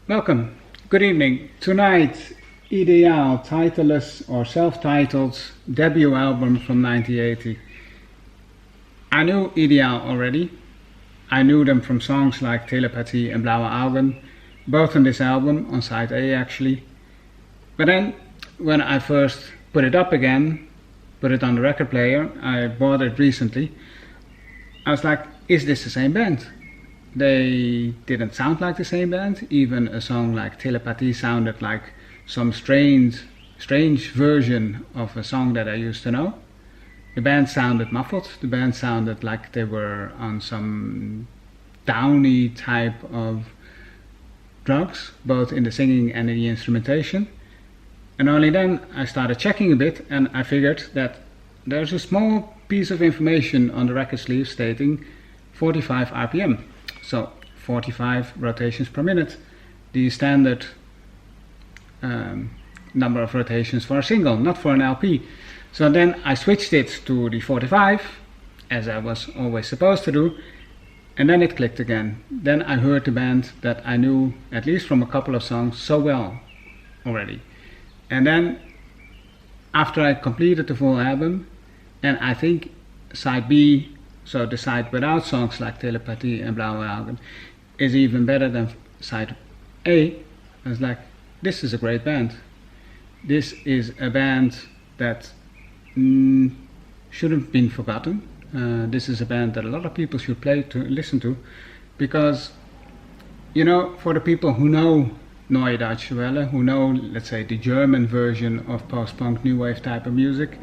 Welcome, good evening. Tonight, Ideal, titleless or self-titled debut album from 1980. I knew Ideal already. I knew them from songs like Telepathy and Blauwe Augen, both on this album, on side A actually. But then, when I first put it up again, put it on the record player, I bought it recently, I was like, is this the same band? They didn't sound like the same band. Even a song like Telepathy sounded like some strange version of a song that I used to know. The band sounded muffled. The band sounded like they were on some downy type of drugs, both in the singing and in the instrumentation. And only then I started checking a bit, and I figured that there's a small piece of information on the record sleeve stating 45 RPM. So 45 rotations per minute, the standard number of rotations for a single, not for an LP. So then I switched it to the 45, as I was always supposed to do, and then it clicked again. Then I heard the band that I knew, at least from a couple of songs, so well already. And then, after I completed the full album, and I think side B, so the side without songs like Telepathy and Blauwe Augen, is even better than side A. I was like, this is a great band. This is a band that shouldn't have been forgotten. This is a band that a lot of people should listen to, because, you know, for the people who know Neue Deutsche Welle, who know, let's say, the German version of post-punk new wave type of music,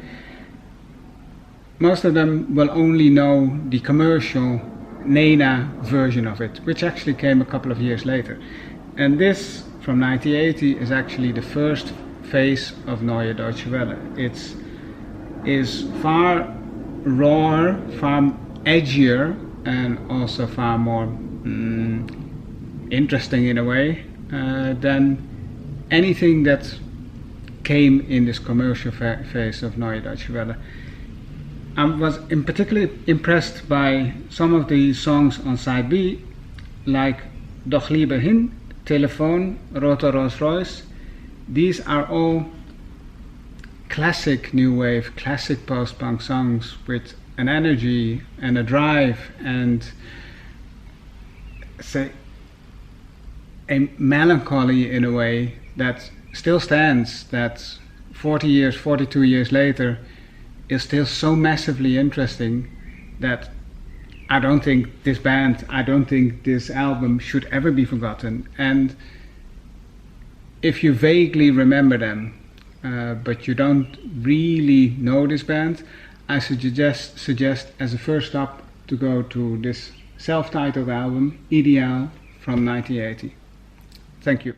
most of them will only know the commercial Nena version of it, which actually came a couple of years later. And this, from 1980, is actually the first phase of Neue Deutsche Welle. It is far rawer, far edgier, and also far more interesting in a way than anything that came in this commercial phase of Neue Deutsche Welle. I was particularly impressed by some of the songs on side B, like Doch lieber hin, Telefoon, Roter Rolls Royce. These are all classic new wave, classic post-punk songs with an energy and a drive and, say, a melancholy in a way that still stands, that 42 years later is still so massively interesting, that I don't think this band, I don't think this album should ever be forgotten. And if you vaguely remember them, but you don't really know this band, I suggest as a first stop to go to this self-titled album, Ideal, from 1980. Thank you.